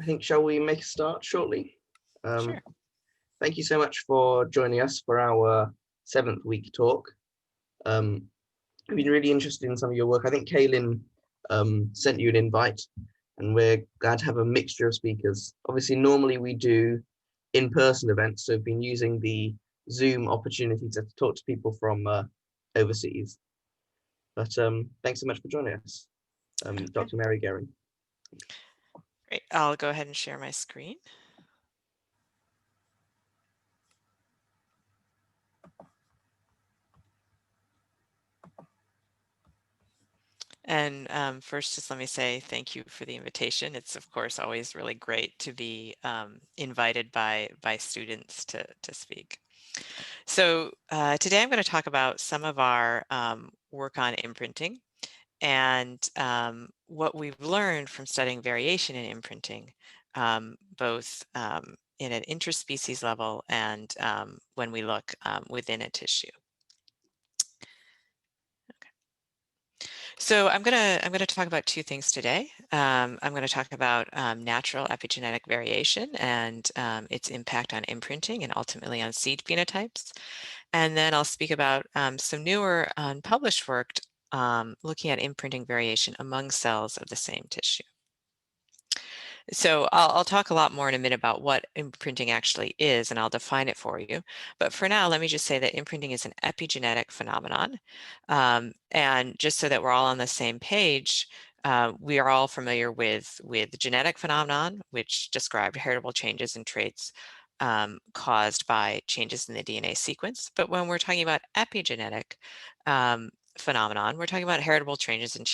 I think, shall we make a start shortly? Sure. Thank you so much for joining us for our 7th week talk. I've been really interested in some of your work. I think Kaylin sent you an invite, and we're glad to have a mixture of speakers. Obviously, normally we do in-person events, so I've been using the Zoom opportunity to talk to people from overseas. But thanks so much for joining us, Dr. Mary Gehring. Great. I'll go ahead and share my screen. And first, just let me say thank you for the invitation. It's, of course, always really great to be invited by students to speak. So today I'm going to talk about some of our work on imprinting and what we've learned from studying variation in imprinting, both in an interspecies level and when we look within a tissue. So I'm gonna talk about two things today. I'm going to talk about natural epigenetic variation and its impact on imprinting and ultimately on seed phenotypes. And then I'll speak about some newer unpublished work looking at imprinting variation among cells of the same tissue. So I'll talk a lot more in a minute about what imprinting actually is, and I'll define it for you. But for now, let me just say that imprinting is an epigenetic phenomenon. And just so that we're all on the same page, we are all familiar with the genetic phenomenon, which described heritable changes in traits caused by changes in the DNA sequence. But when we're talking about epigenetic phenomenon, we're talking about heritable changes in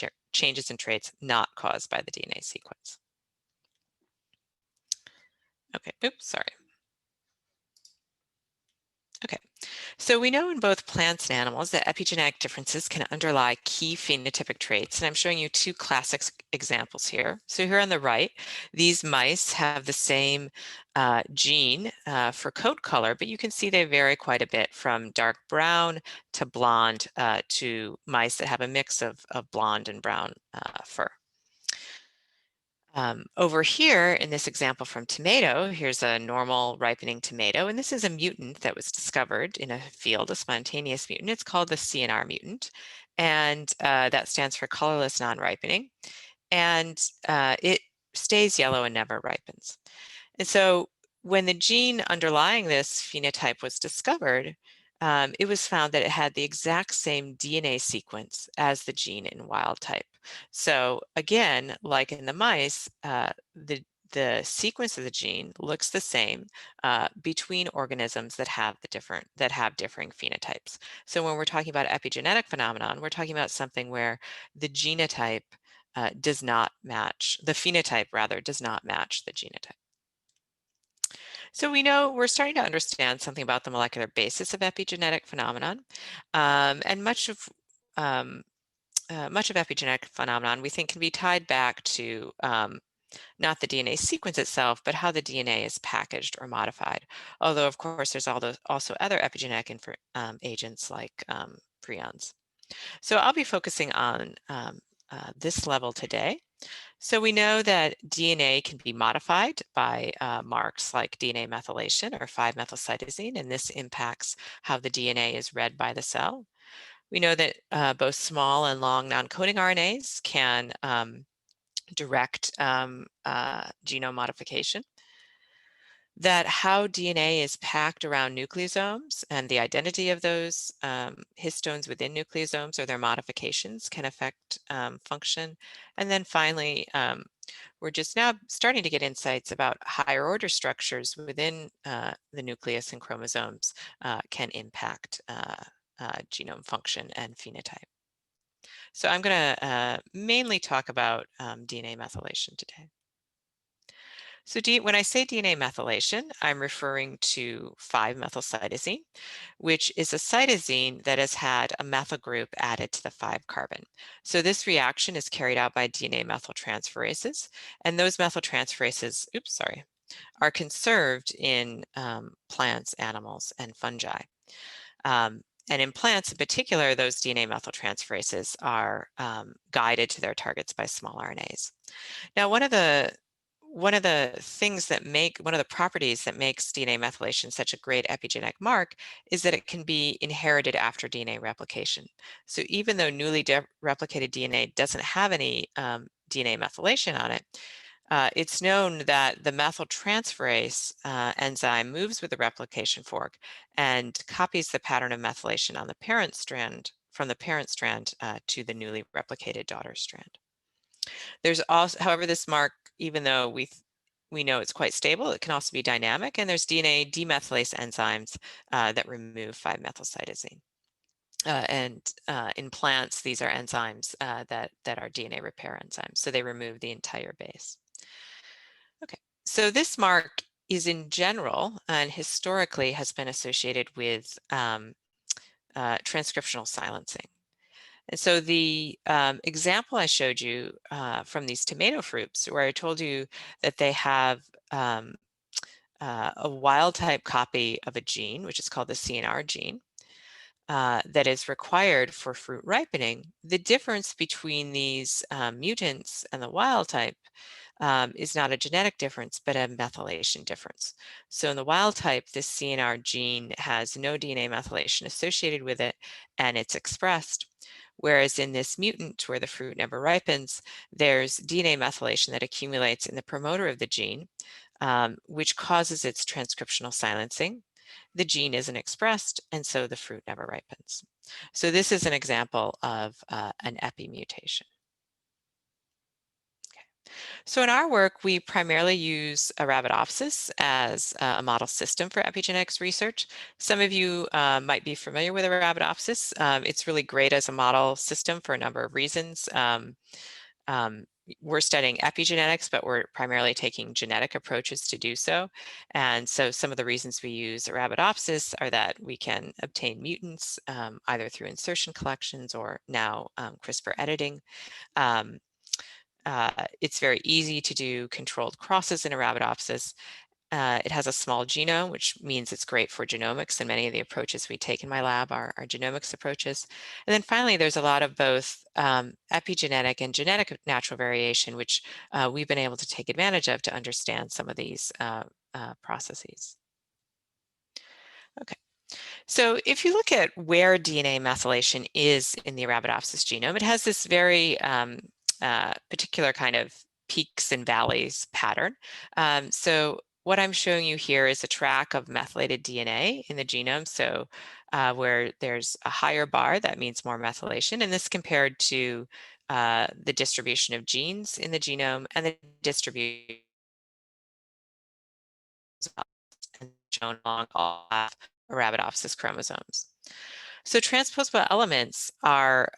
traits not caused by the DNA sequence. Okay, oops, sorry. Okay, so we know in both plants and animals that epigenetic differences can underlie key phenotypic traits, and I'm showing you two classic examples here. So here on the right, these mice have the same gene for coat color, but you can see they vary quite a bit from dark brown to blonde to mice that have a mix of blonde and brown fur. Over here in this example from tomato, here's a normal ripening tomato, and this is a mutant that was discovered in a field, a spontaneous mutant. It's called the CNR mutant, and that stands for colorless non-ripening, and it stays yellow and never ripens. And so when the gene underlying this phenotype was discovered, it was found that it had the exact same DNA sequence as the gene in wild type. So again, like in the mice, the sequence of the gene looks the same between organisms that have differing phenotypes. So when we're talking about epigenetic phenomenon, we're talking about something where the genotype does not match, the phenotype rather does not match the genotype. So we know we're starting to understand something about the molecular basis of epigenetic phenomenon, and much of epigenetic phenomenon we think can be tied back to not the DNA sequence itself, but how the DNA is packaged or modified. Although, of course, there's also other epigenetic agents like prions. So I'll be focusing on this level today. So we know that DNA can be modified by marks like DNA methylation or 5-methylcytosine, and this impacts how the DNA is read by the cell. We know that both small and long non-coding RNAs can direct genome modification, that how DNA is packed around nucleosomes and the identity of those histones within nucleosomes or their modifications can affect function. And then finally, we're just now starting to get insights about higher order structures within the nucleus and chromosomes can impact genome function and phenotype. So I'm going to mainly talk about DNA methylation today. So when I say DNA methylation, I'm referring to 5-methylcytosine, which is a cytosine that has had a methyl group added to the 5-carbon. So this reaction is carried out by DNA methyltransferases, and those methyltransferases, are conserved in plants, animals, and fungi. And in plants in particular, those DNA methyltransferases are guided to their targets by small RNAs. Now, one of the one of the properties that makes DNA methylation such a great epigenetic mark is that it can be inherited after DNA replication. So even though newly replicated DNA doesn't have any DNA methylation on it, it's known that the methyltransferase enzyme moves with the replication fork and copies the pattern of methylation on the parent strand from the parent strand to the newly replicated daughter strand. There's also, however, this mark, even though we know it's quite stable, it can also be dynamic, and there's DNA demethylase enzymes that remove 5-methylcytosine. In plants, these are enzymes that are DNA repair enzymes, so they remove the entire base. Okay, so this mark is in general and historically has been associated with transcriptional silencing. And so the example I showed you from these tomato fruits, where I told you that they have a wild type copy of a gene, which is called the CNR gene, that is required for fruit ripening, the difference between these mutants and the wild type is not a genetic difference, but a methylation difference. So in the wild type, this CNR gene has no DNA methylation associated with it, and it's expressed. Whereas in this mutant, where the fruit never ripens, there's DNA methylation that accumulates in the promoter of the gene, which causes its transcriptional silencing. The gene isn't expressed, and so the fruit never ripens. So this is an example of an epimutation. So in our work, we primarily use Arabidopsis as a model system for epigenetics research. Some of you might be familiar with Arabidopsis. It's really great as a model system for a number of reasons. We're studying epigenetics, but we're primarily taking genetic approaches to do so. And so some of the reasons we use Arabidopsis are that we can obtain mutants either through insertion collections or now CRISPR editing. It's very easy to do controlled crosses in Arabidopsis. It has a small genome, which means it's great for genomics, and many of the approaches we take in my lab are genomics approaches. And then finally, there's a lot of both epigenetic and genetic natural variation, which we've been able to take advantage of to understand some of these processes. Okay. So if you look at where DNA methylation is in the Arabidopsis genome, it has this very particular kind of peaks and valleys pattern. So what I'm showing you here is a track of methylated DNA in the genome. So where there's a higher bar, that means more methylation, and this compared to the distribution of genes in the genome and the distribution shown along all Arabidopsis chromosomes. So transposable elements are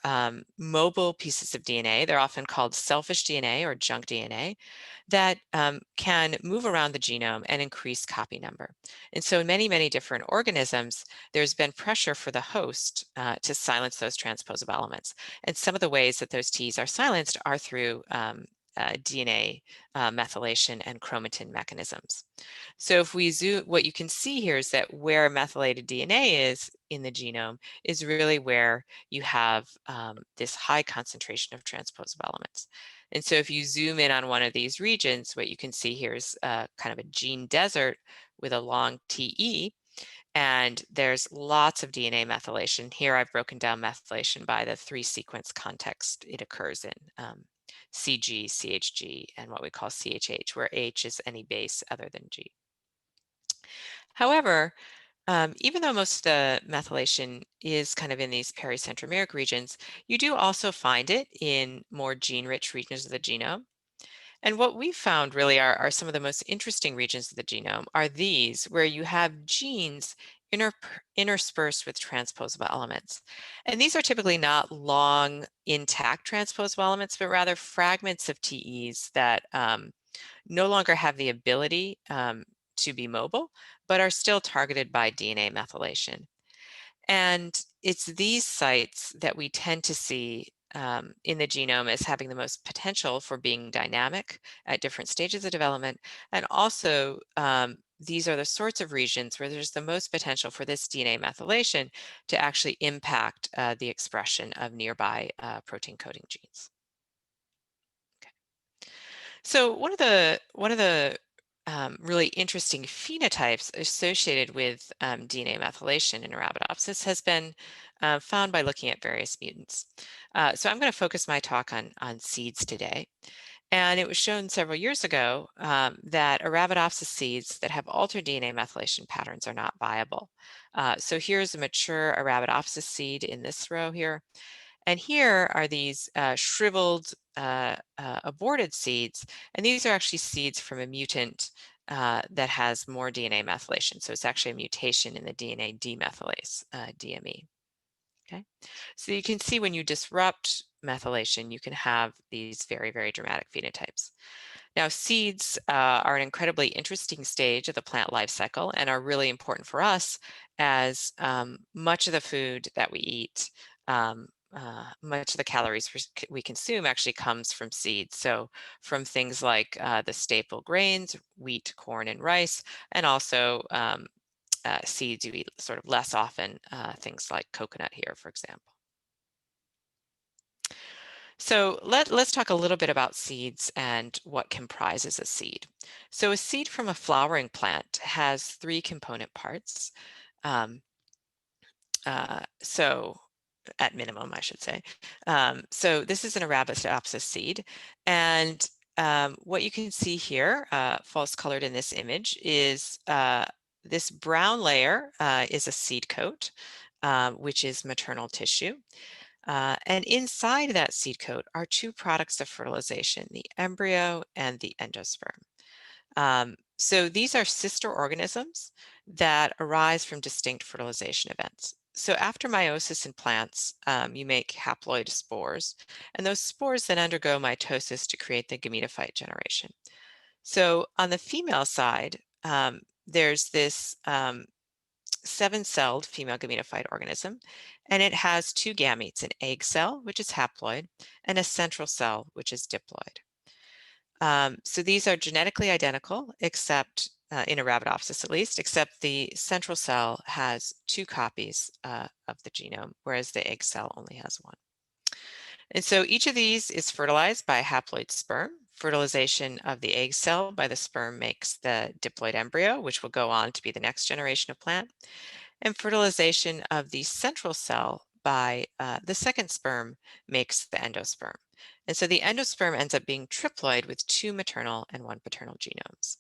mobile pieces of DNA. They're often called selfish DNA or junk DNA that can move around the genome and increase copy number. And so in many, many different organisms, there's been pressure for the host to silence those transposable elements. And some of the ways that those Ts are silenced are through DNA methylation and chromatin mechanisms. So if we zoom, what you can see here is that where methylated DNA is in the genome is really where you have this high concentration of transposable elements. And so if you zoom in on one of these regions, what you can see here is kind of a gene desert with a long TE, and there's lots of DNA methylation. Here I've broken down methylation by the 3-sequence context it occurs in. CG, CHG, and what we call CHH, where H is any base other than G. However, even though most of the methylation is kind of in these pericentromeric regions, you do also find it in more gene-rich regions of the genome. And what we found really are some of the most interesting regions of the genome are these, where you have genes interspersed with transposable elements. And these are typically not long, intact transposable elements, but rather fragments of TEs that no longer have the ability to be mobile, but are still targeted by DNA methylation. And it's these sites that we tend to see in the genome as having the most potential for being dynamic at different stages of development. And also, these are the sorts of regions where there's the most potential for this DNA methylation to actually impact the expression of nearby protein coding genes. Okay. So one of the really interesting phenotypes associated with DNA methylation in Arabidopsis has been found by looking at various mutants. So I'm going to focus my talk on seeds today. And it was shown several years ago that Arabidopsis seeds that have altered DNA methylation patterns are not viable. So here's a mature Arabidopsis seed in this row here. And here are these shriveled, aborted seeds. And these are actually seeds from a mutant that has more DNA methylation. So it's actually a mutation in the DNA demethylase, DME. Okay, so you can see when you disrupt methylation, you can have these very, very dramatic phenotypes. Now, seeds are an incredibly interesting stage of the plant life cycle and are really important for us as much of the food that we eat, much of the calories we consume actually comes from seeds. So from things like the staple grains, wheat, corn, and rice, and also seeds you eat sort of less often, things like coconut here, for example. So let's talk a little bit about seeds and what comprises a seed. So a seed from a flowering plant has three component parts. Um, so at minimum, I should say. So this is an Arabidopsis seed. And what you can see here, false colored in this image, is this brown layer is a seed coat, which is maternal tissue. And inside that seed coat are two products of fertilization, the embryo and the endosperm. So these are sister organisms that arise from distinct fertilization events. So after meiosis in plants, you make haploid spores, and those spores then undergo mitosis to create the gametophyte generation. So on the female side, there's this seven-celled female gametophyte organism, and it has two gametes, an egg cell, which is haploid, and a central cell, which is diploid. So these are genetically identical, except in Arabidopsis at least, except the central cell has two copies of the genome, whereas the egg cell only has one. And so each of these is fertilized by a haploid sperm. Fertilization of the egg cell by the sperm makes the diploid embryo, which will go on to be the next generation of plant. And fertilization of the central cell by the second sperm makes the endosperm. And so the endosperm ends up being triploid with two maternal and one paternal genomes.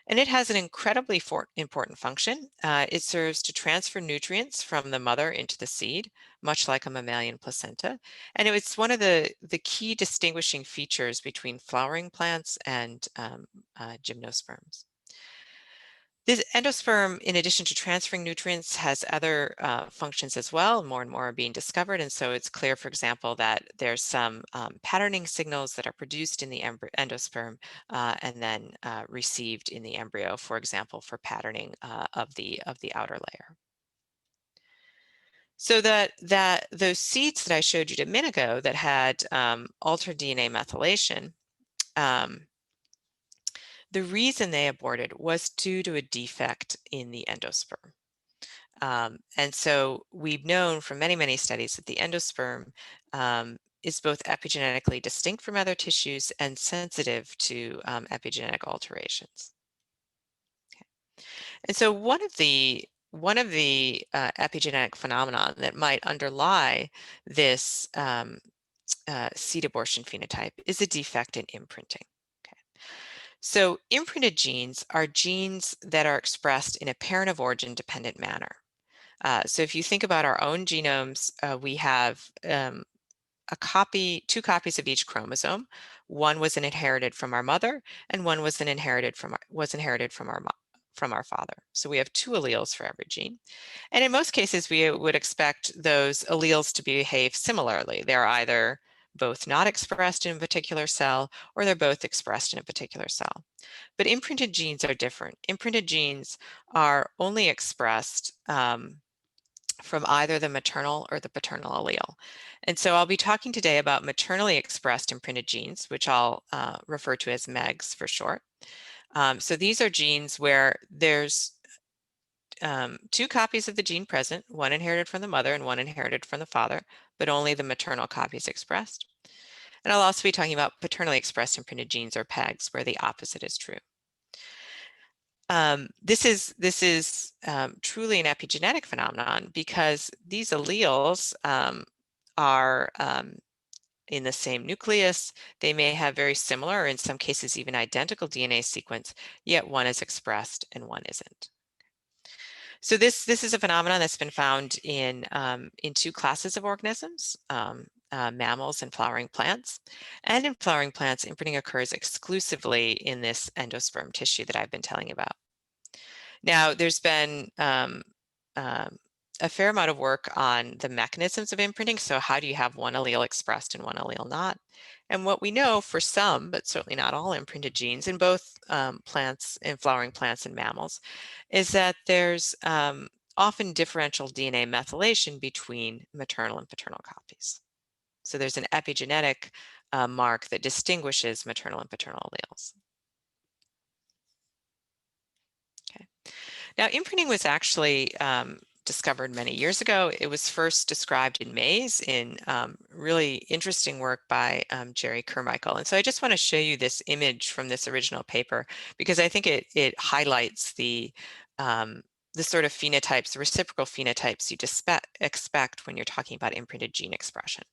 And it has an incredibly important function. It serves to transfer nutrients from the mother into the seed, much like a mammalian placenta. And it's one of the key distinguishing features between flowering plants and gymnosperms. This endosperm, in addition to transferring nutrients, has other functions as well. More and more are being discovered. And so it's clear, for example, that there's some patterning signals that are produced in the endosperm and then received in the embryo, for example, for patterning of the outer layer. So that those seeds that I showed you a minute ago that had altered DNA methylation, the reason they aborted was due to a defect in the endosperm. And so we've known from many, many studies that the endosperm is both epigenetically distinct from other tissues and sensitive to epigenetic alterations. Okay. And so one of the epigenetic phenomena that might underlie this seed abortion phenotype is a defect in imprinting. So imprinted genes are genes that are expressed in a parent of origin dependent manner. So if you think about our own genomes, we have two copies of each chromosome. One was inherited from our mother, and one was inherited from our father. So we have two alleles for every gene. And in most cases, we would expect those alleles to behave similarly. They're either both not expressed in a particular cell, or they're both expressed in a particular cell. But imprinted genes are different. Imprinted genes are only expressed from either the maternal or the paternal allele. And so I'll be talking today about maternally expressed imprinted genes, which I'll refer to as MEGs for short. So these are genes where there's two copies of the gene present, one inherited from the mother and one inherited from the father, but only the maternal copy is expressed. And I'll also be talking about paternally expressed imprinted genes, or PEGs, where the opposite is true. This is truly an epigenetic phenomenon, because these alleles are in the same nucleus. They may have very similar, or in some cases even identical DNA sequence, yet one is expressed and one isn't. So this is a phenomenon that's been found in two classes of organisms, mammals and flowering plants. And in flowering plants, imprinting occurs exclusively in this endosperm tissue that I've been telling you about. Now, there's been a fair amount of work on the mechanisms of imprinting. So how do you have one allele expressed and one allele not? And what we know for some, but certainly not all, imprinted genes in both plants, in flowering plants and mammals, is that there's often differential DNA methylation between maternal and paternal copies. So there's an epigenetic mark that distinguishes maternal and paternal alleles. Okay. Now, imprinting was actually discovered many years ago. It was first described in maize in really interesting work by Jerry Carmichael. And so I just want to show you this image from this original paper, because I think it highlights the sort of phenotypes, the reciprocal phenotypes you'd expect when you're talking about imprinted gene expression.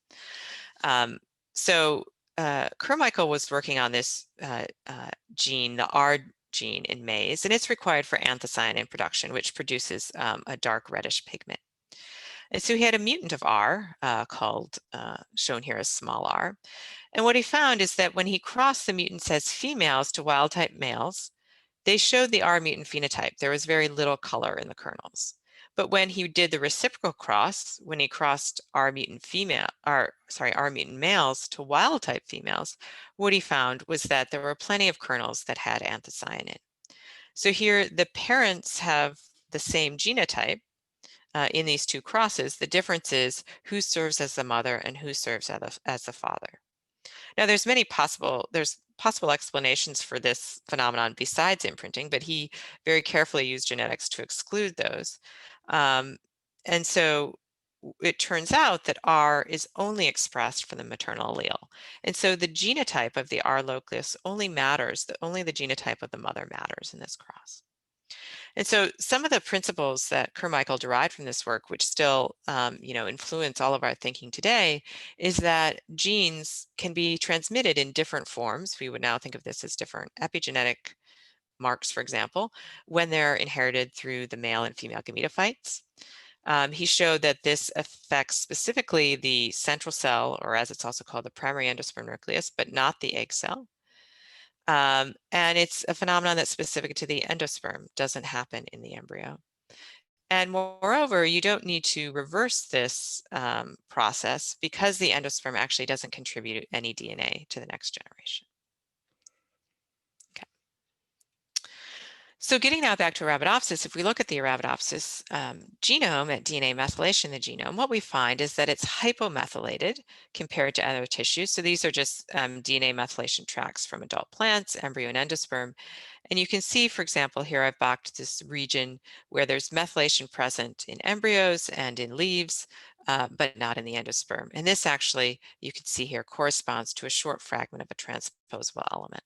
Carmichael was working on this gene, the R gene in maize, and it's required for anthocyanin production, which produces a dark reddish pigment. And so he had a mutant of R called, shown here as small r. And what he found is that when he crossed the mutants as females to wild type males, they showed the R mutant phenotype. There was very little color in the kernels. But when he did the reciprocal cross, when he crossed R mutant males to wild type females, what he found was that there were plenty of kernels that had anthocyanin. So here the parents have the same genotype in these two crosses. The difference is who serves as the mother and who serves as the father. Now there's possible explanations for this phenomenon besides imprinting, but he very carefully used genetics to exclude those. And so it turns out that R is only expressed for the maternal allele. And so the genotype of the R locus only matters, only the genotype of the mother matters in this cross. And so some of the principles that Carmichael derived from this work, which still influence all of our thinking today, is that genes can be transmitted in different forms. We would now think of this as different epigenetic marks, for example, when they're inherited through the male and female gametophytes. He showed that this affects specifically the central cell, or as it's also called, the primary endosperm nucleus, but not the egg cell. And it's a phenomenon that's specific to the endosperm, doesn't happen in the embryo. And moreover, you don't need to reverse this process, because the endosperm actually doesn't contribute any DNA to the next generation. So getting now back to Arabidopsis, if we look at the Arabidopsis genome at DNA methylation in the genome, what we find is that it's hypomethylated compared to other tissues. So these are just DNA methylation tracks from adult plants, embryo and endosperm. And you can see, for example, here I've boxed this region where there's methylation present in embryos and in leaves, but not in the endosperm. And this actually, you can see here, corresponds to a short fragment of a transposable element.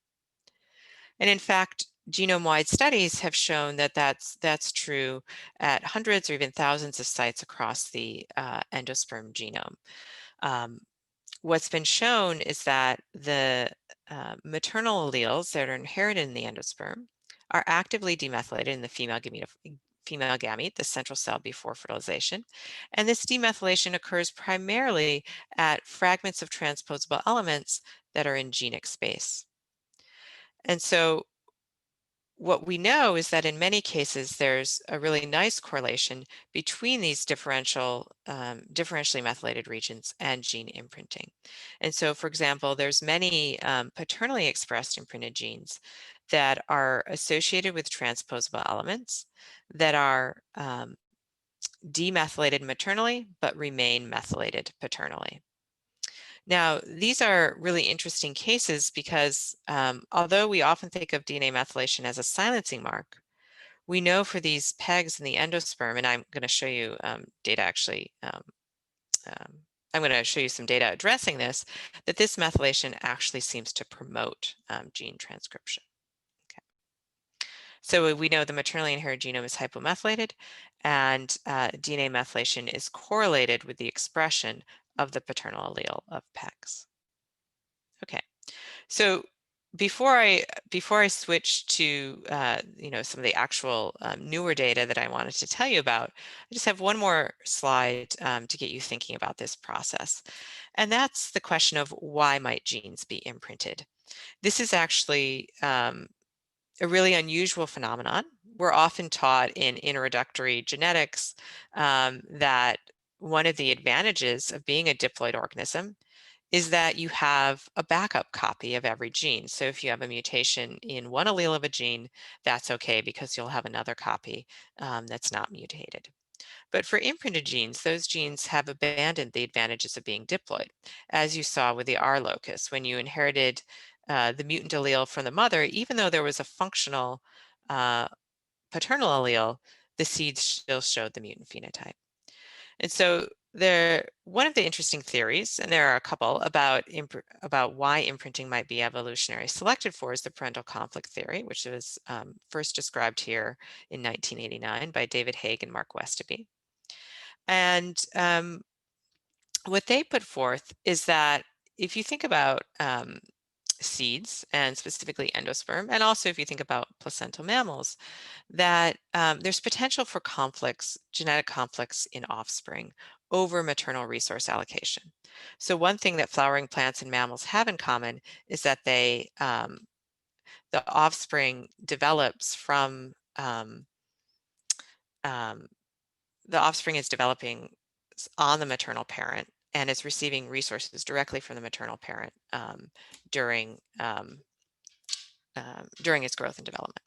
And in fact, genome-wide studies have shown that that's true at hundreds or even thousands of sites across the endosperm genome. What's been shown is that the maternal alleles that are inherited in the endosperm are actively demethylated in the female gamete, the central cell before fertilization. And this demethylation occurs primarily at fragments of transposable elements that are in genic space. And so what we know is that in many cases, there's a really nice correlation between these differentially methylated regions and gene imprinting. And so, for example, there's many paternally expressed imprinted genes that are associated with transposable elements that are demethylated maternally, but remain methylated paternally. Now, these are really interesting cases because although we often think of DNA methylation as a silencing mark, we know for these PEGs in the endosperm, and I'm going to show you data actually I'm going to show you some data addressing this, that this methylation actually seems to promote gene transcription. Okay. So we know the maternally inherited genome is hypomethylated, and DNA methylation is correlated with the expression of the paternal allele of PEGs. Okay, so before I switch to some of the actual newer data that I wanted to tell you about, I just have one more slide to get you thinking about this process, and that's the question of why might genes be imprinted. This is actually a really unusual phenomenon. We're often taught in introductory genetics that one of the advantages of being a diploid organism is that you have a backup copy of every gene. So if you have a mutation in one allele of a gene, that's okay because you'll have another copy that's not mutated. But for imprinted genes, those genes have abandoned the advantages of being diploid, as you saw with the R locus. When you inherited the mutant allele from the mother, even though there was a functional paternal allele, the seeds still showed the mutant phenotype. And so one of the interesting theories, and there are a couple about why imprinting might be evolutionary selected for, is the parental conflict theory, which was first described here in 1989 by David Haig and Mark Westaby. And what they put forth is that if you think about seeds, and specifically endosperm, and also if you think about placental mammals, that there's potential for conflicts, genetic conflicts in offspring over maternal resource allocation. So one thing that flowering plants and mammals have in common is that the offspring develops from, the offspring is developing on the maternal parent and is receiving resources directly from the maternal parent during its growth and development.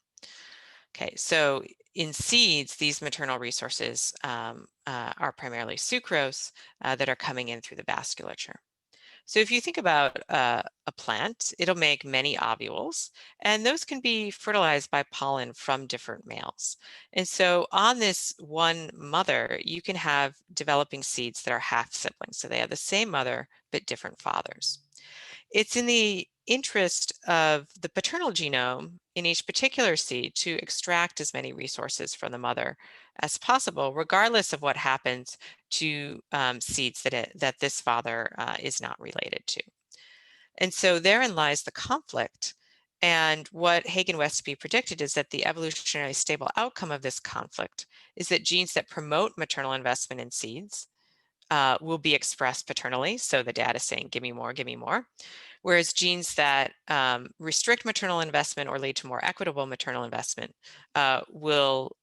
Okay, so in seeds, these maternal resources are primarily sucrose that are coming in through the vasculature. So if you think about a plant, it'll make many ovules, and those can be fertilized by pollen from different males. And so on this one mother, you can have developing seeds that are half siblings. So they have the same mother, but different fathers. It's in the interest of the paternal genome in each particular seed to extract as many resources from the mother as possible, regardless of what happens to seeds that this father is not related to. And so therein lies the conflict. And what Haig and Westaby predicted is that the evolutionarily stable outcome of this conflict is that genes that promote maternal investment in seeds will be expressed paternally. So the data is saying, give me more, give me more. Whereas genes that restrict maternal investment or lead to more equitable maternal investment will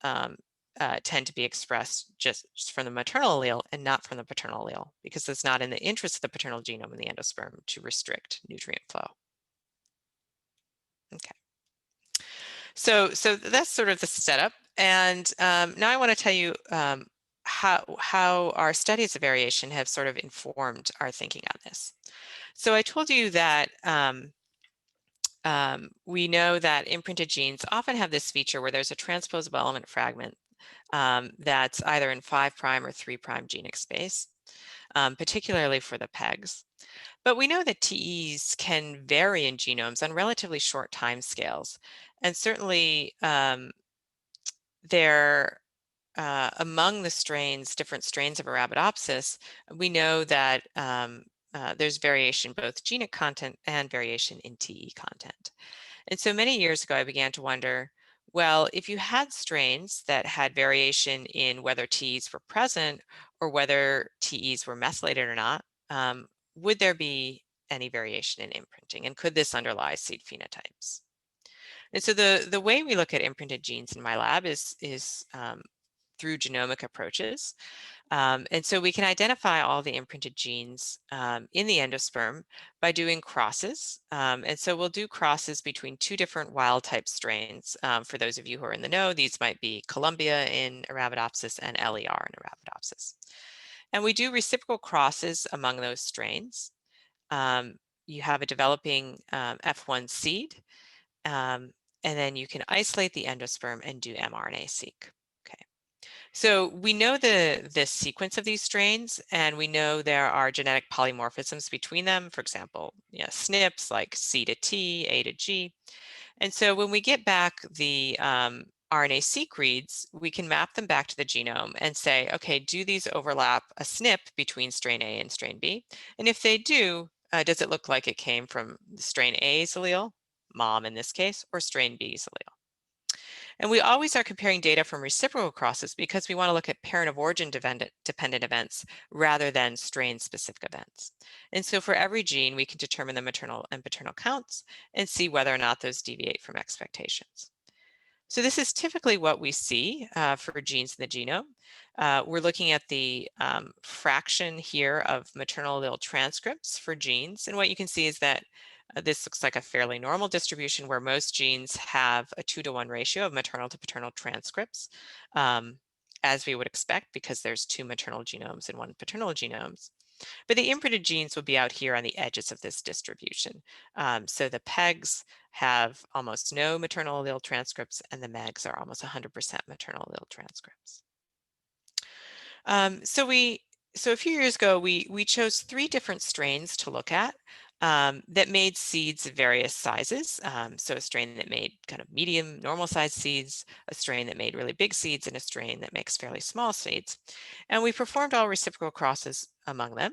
tend to be expressed just from the maternal allele and not from the paternal allele, because it's not in the interest of the paternal genome in the endosperm to restrict nutrient flow. Okay. So that's sort of the setup. And now I want to tell you how our studies of variation have sort of informed our thinking on this. So I told you that we know that imprinted genes often have this feature where there's a transposable element fragment that's either in 5' or 3' genic space, particularly for the PEGs. But we know that TEs can vary in genomes on relatively short time scales. And certainly they're among the strains, different strains of Arabidopsis, we know that there's variation, both genic content and variation in TE content. And so many years ago, I began to wonder, well, if you had strains that had variation in whether TEs were present or whether TEs were methylated or not, would there be any variation in imprinting? And could this underlie seed phenotypes? And so the way we look at imprinted genes in my lab is through genomic approaches. And so we can identify all the imprinted genes in the endosperm by doing crosses. And so we'll do crosses between two different wild type strains. For those of you who are in the know, these might be Columbia in Arabidopsis and LER in Arabidopsis. And we do reciprocal crosses among those strains. You have a developing F1 seed, and then you can isolate the endosperm and do mRNA-seq. Okay. So we know the sequence of these strains, and we know there are genetic polymorphisms between them. For example, SNPs like C to T, A to G. And so when we get back the RNA-seq reads, we can map them back to the genome and say, okay, do these overlap a SNP between strain A and strain B? And if they do, does it look like it came from strain A's allele, mom in this case, or strain B's allele? And we always are comparing data from reciprocal crosses because we want to look at parent of origin dependent events rather than strain specific events. And so for every gene, we can determine the maternal and paternal counts and see whether or not those deviate from expectations. So this is typically what we see for genes in the genome. We're looking at the fraction here of maternal allele transcripts for genes. And what you can see is that this looks like a fairly normal distribution where most genes have a 2-to-1 ratio of maternal to paternal transcripts, as we would expect because there's 2 maternal genomes and 1 paternal genomes. But the imprinted genes will be out here on the edges of this distribution. So the PEGs have almost no maternal allele transcripts, and the MEGs are almost 100% maternal allele transcripts. So a few years ago, we chose 3 different strains to look at that made seeds of various sizes. So a strain that made kind of medium, normal sized seeds, a strain that made really big seeds, and a strain that makes fairly small seeds. And we performed all reciprocal crosses among them,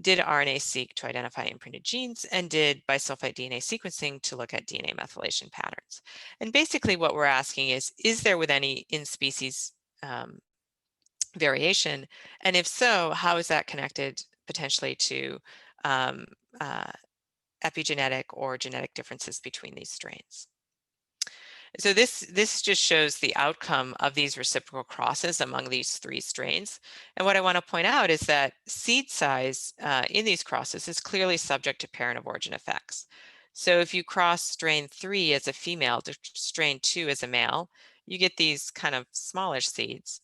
did RNA-seq to identify imprinted genes, and did bisulfite DNA sequencing to look at DNA methylation patterns. And basically what we're asking is there with any in-species variation? And if so, how is that connected potentially to epigenetic or genetic differences between these strains? So this just shows the outcome of these reciprocal crosses among these 3 strains. And what I want to point out is that seed size in these crosses is clearly subject to parent of origin effects. So if you cross strain 3 as a female to strain 2 as a male, you get these kind of smallish seeds.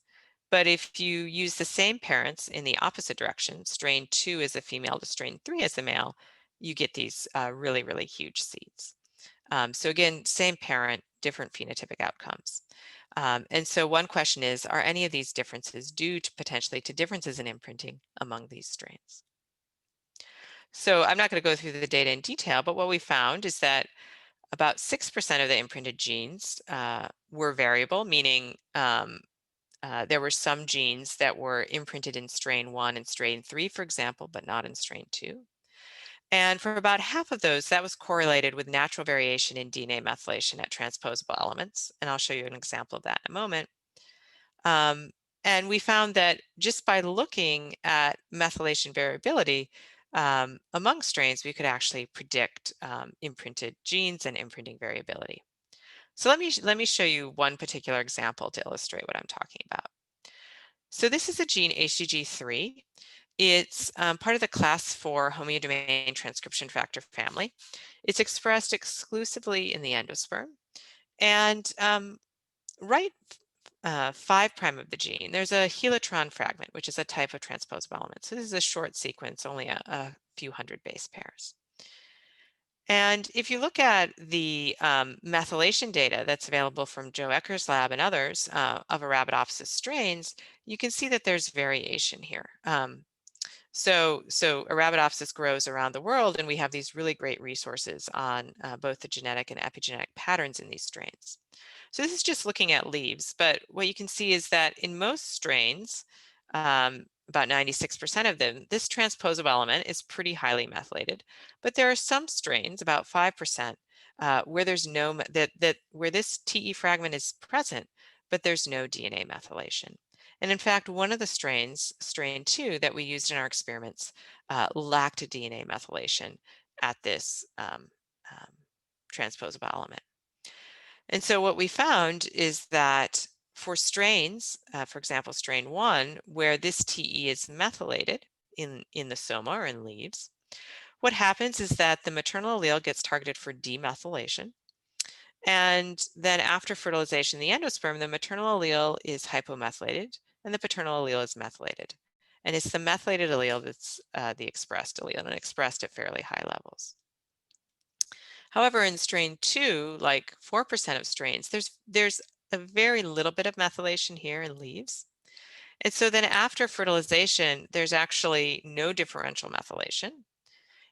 But if you use the same parents in the opposite direction, strain 2 as a female to strain 3 as a male, you get these really, really huge seeds. So again, same parent, different phenotypic outcomes. And so one question is, are any of these differences due to potentially to differences in imprinting among these strains? So I'm not going to go through the data in detail, but what we found is that about 6% of the imprinted genes were variable, meaning there were some genes that were imprinted in strain 1 and strain 3, for example, but not in strain 2. And for about half of those, that was correlated with natural variation in DNA methylation at transposable elements. And I'll show you an example of that in a moment. And we found that just by looking at methylation variability among strains, we could actually predict imprinted genes and imprinting variability. So let me show you one particular example to illustrate what I'm talking about. So this is a gene HDG3. It's part of the class 4 homeodomain transcription factor family. It's expressed exclusively in the endosperm. And right 5' of the gene, there's a helitron fragment, which is a type of transposable element. So this is a short sequence, only a few hundred base pairs. And if you look at the methylation data that's available from Joe Ecker's lab and others of Arabidopsis strains, you can see that there's variation here. So Arabidopsis grows around the world, and we have these really great resources on both the genetic and epigenetic patterns in these strains. So this is just looking at leaves, but what you can see is that in most strains, about 96% of them, this transposable element is pretty highly methylated. But there are some strains, about 5%, where there's no where this TE fragment is present, but there's no DNA methylation. And in fact, one of the strains, strain 2, that we used in our experiments lacked a DNA methylation at this transposable element. And so what we found is that for strains, for example, strain 1, where this TE is methylated in the soma or in leaves, what happens is that the maternal allele gets targeted for demethylation. And then after fertilization in the endosperm, the maternal allele is hypomethylated and the paternal allele is methylated. And it's the methylated allele that's the expressed allele and expressed at fairly high levels. However, in strain 2, like 4% of strains, there's a very little bit of methylation here in leaves. And so then after fertilization, there's actually no differential methylation.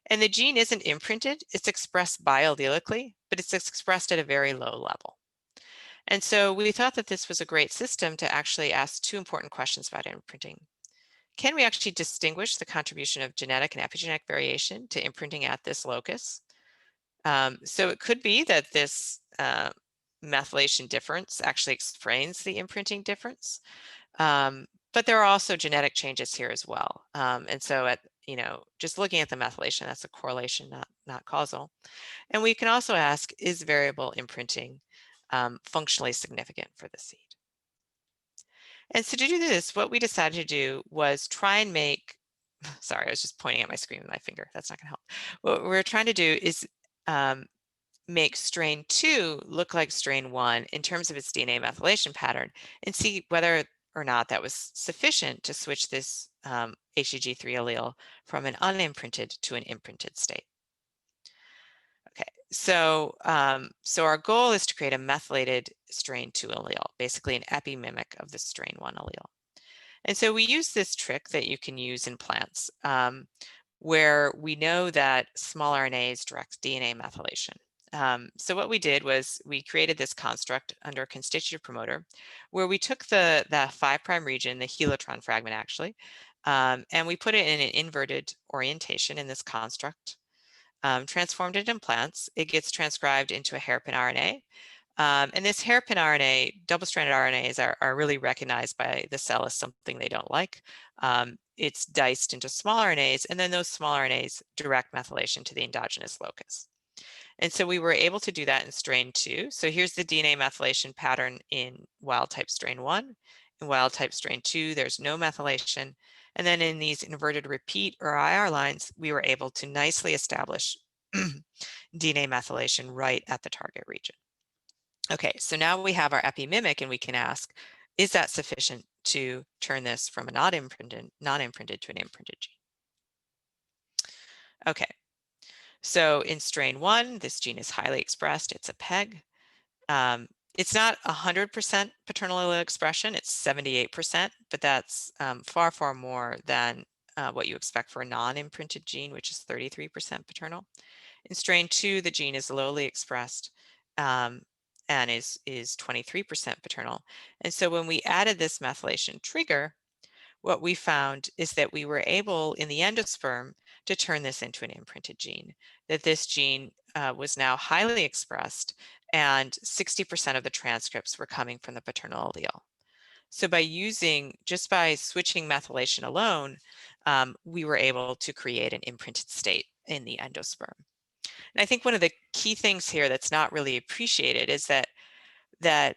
And the gene isn't imprinted, it's expressed biallelically, but it's expressed at a very low level. And so we thought that this was a great system to actually ask two important questions about imprinting. Can we actually distinguish the contribution of genetic and epigenetic variation to imprinting at this locus? So it could be that this methylation difference actually explains the imprinting difference. But there are also genetic changes here as well. And so just looking at the methylation, that's a correlation, not causal. And we can also ask, is variable imprinting functionally significant for the seed? And so to do this, what we decided to do was try and make, sorry, I was just pointing at my screen with my finger. That's not gonna help. What we're trying to do is make strain 2 look like strain 1 in terms of its DNA methylation pattern and see whether or not that was sufficient to switch this HDG3 allele from an unimprinted to an imprinted state. Okay, so our goal is to create a methylated strain 2 allele, basically an epimimic of the strain 1 allele. And so we use this trick that you can use in plants where we know that small RNAs direct DNA methylation. So what we did was we created this construct under a constitutive promoter where we took the 5' region, the helotron fragment actually, and we put it in an inverted orientation in this construct, transformed it in plants. It gets transcribed into a hairpin RNA. And this hairpin RNA, double-stranded RNAs are really recognized by the cell as something they don't like. It's diced into small RNAs, and then those small RNAs direct methylation to the endogenous locus. And so we were able to do that in strain 2. So here's the DNA methylation pattern in wild type strain 1. In wild type strain 2, there's no methylation. And then in these inverted repeat or IR lines, we were able to nicely establish DNA methylation right at the target region. Okay, so now we have our epimimic and we can ask, is that sufficient to turn this from a non-imprinted to an imprinted gene? Okay, so in strain 1, this gene is highly expressed. It's a PEG. It's not 100% paternal allele expression. It's 78%, but that's far, far more than what you expect for a non-imprinted gene, which is 33% paternal. In strain 2, the gene is lowly expressed and is 23% paternal. And so when we added this methylation trigger, what we found is that we were able in the endosperm to turn this into an imprinted gene, that this gene was now highly expressed and 60% of the transcripts were coming from the paternal allele. So just by switching methylation alone, we were able to create an imprinted state in the endosperm. And I think one of the key things here that's not really appreciated is that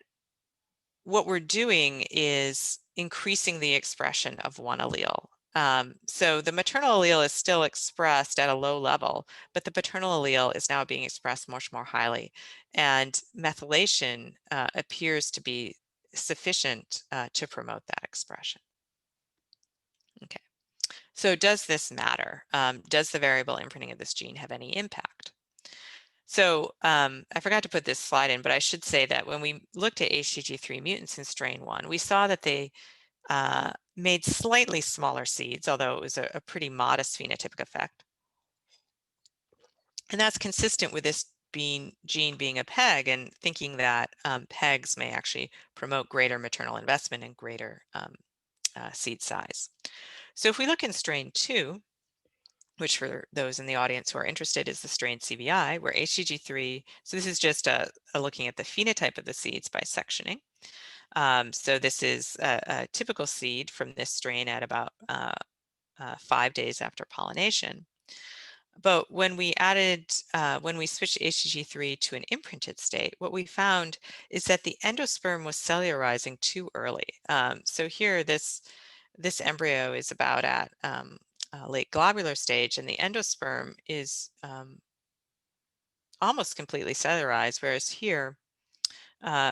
what we're doing is increasing the expression of one allele. So the maternal allele is still expressed at a low level, but the paternal allele is now being expressed much more highly. And methylation appears to be sufficient to promote that expression. Okay, so does this matter? Does the variable imprinting of this gene have any impact? So I forgot to put this slide in, but I should say that when we looked at HDG3 mutants in strain 1, we saw that they made slightly smaller seeds, although it was a pretty modest phenotypic effect. And that's consistent with this gene being a PEG and thinking that PEGs may actually promote greater maternal investment and greater seed size. So if we look in strain 2, which for those in the audience who are interested is the strain CVI, where HDG3, so this is just a looking at the phenotype of the seeds by sectioning. So this is a typical seed from this strain at about 5 days after pollination. But when we when we switched HDG3 to an imprinted state, what we found is that the endosperm was cellularizing too early. So here, this embryo is about at late globular stage, and the endosperm is almost completely cellularized, whereas here,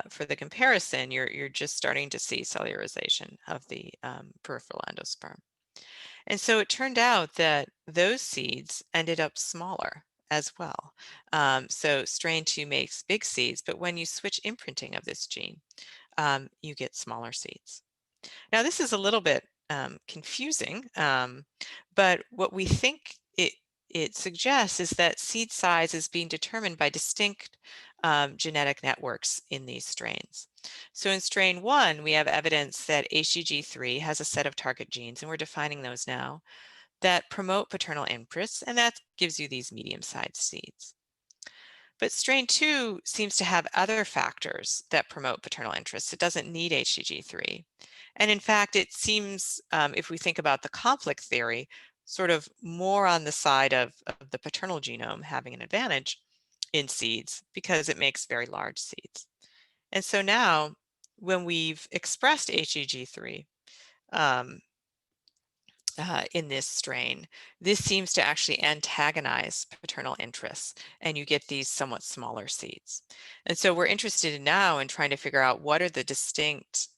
for the comparison, you're just starting to see cellularization of the peripheral endosperm. And so it turned out that those seeds ended up smaller as well. So strain 2 makes big seeds, but when you switch imprinting of this gene, you get smaller seeds. Now, this is a little bit confusing, but what we think it suggests is that seed size is being determined by distinct genetic networks in these strains. So in strain 1, we have evidence that HDG3 has a set of target genes, and we're defining those now, that promote paternal imprints, and that gives you these medium-sized seeds. But strain 2 seems to have other factors that promote paternal interest. It doesn't need HDG3. And in fact, it seems, if we think about the conflict theory, sort of more on the side of the paternal genome having an advantage in seeds because it makes very large seeds. And so now, when we've expressed HDG3, in this strain, this seems to actually antagonize paternal interests, and you get these somewhat smaller seeds. And so we're interested now in trying to figure out what are the distinct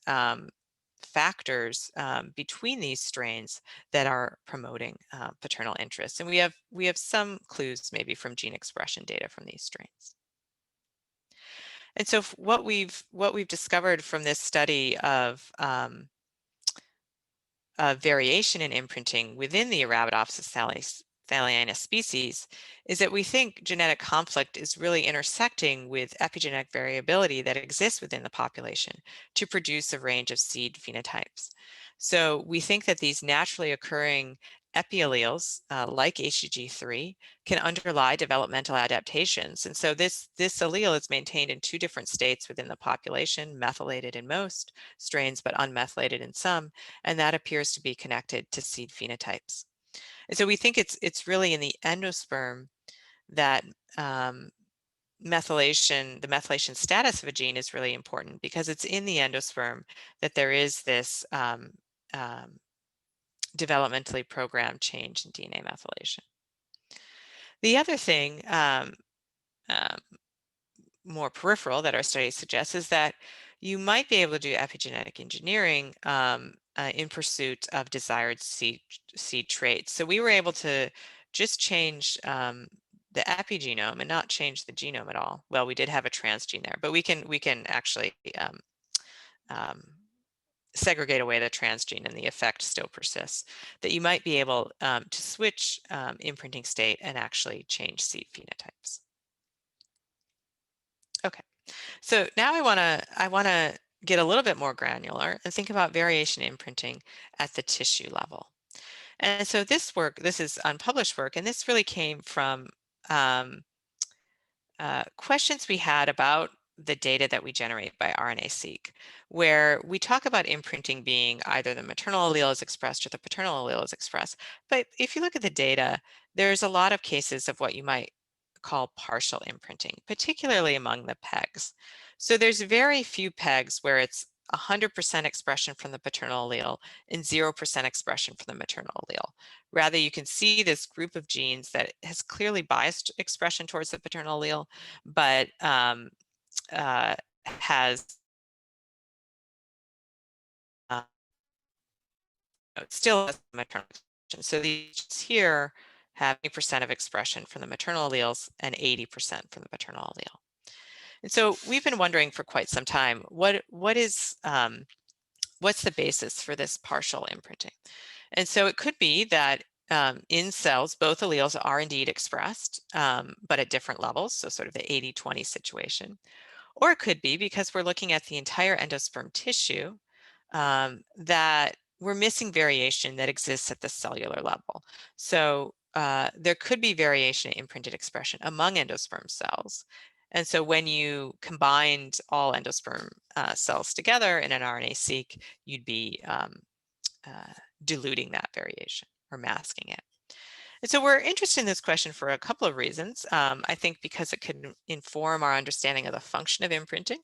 factors between these strains that are promoting paternal interest. And we have some clues maybe from gene expression data from these strains. And so what we've discovered from this study of variation in imprinting within the Arabidopsis thaliana species is that we think genetic conflict is really intersecting with epigenetic variability that exists within the population to produce a range of seed phenotypes. So we think that these naturally occurring epialleles, like HDG3, can underlie developmental adaptations. And so this allele is maintained in 2 different states within the population, methylated in most strains, but unmethylated in some, and that appears to be connected to seed phenotypes. And so we think it's really in the endosperm that the methylation status of a gene is really important, because it's in the endosperm that there is this developmentally programmed change in DNA methylation. The other thing, more peripheral, that our study suggests is that you might be able to do epigenetic engineering in pursuit of desired seed traits. So we were able to just change the epigenome and not change the genome at all. Well, we did have a transgene there, but we can actually segregate away the transgene, and the effect still persists. That you might be able to switch imprinting state and actually change seed phenotypes. Okay, so now I want to get a little bit more granular and think about variation imprinting at the tissue level. And so this is unpublished work, and this really came from questions we had about the data that we generate by RNA-seq, where we talk about imprinting being either the maternal allele is expressed or the paternal allele is expressed. But if you look at the data, there's a lot of cases of what you might call partial imprinting, particularly among the PEGs. So there's very few PEGs where it's 100% expression from the paternal allele and 0% expression from the maternal allele. Rather, you can see this group of genes that has clearly biased expression towards the paternal allele, but has still has maternal expression. So these here have 80% of expression from the maternal alleles and 80% from the paternal allele. And so we've been wondering for quite some time, what's the basis for this partial imprinting? And so it could be that in cells, both alleles are indeed expressed, but at different levels, so sort of the 80-20 situation. Or it could be because we're looking at the entire endosperm tissue that we're missing variation that exists at the cellular level. So there could be variation in imprinted expression among endosperm cells. And so when you combined all endosperm cells together in an RNA-seq, you'd be diluting that variation or masking it. And so we're interested in this question for a couple of reasons. I think because it can inform our understanding of the function of imprinting.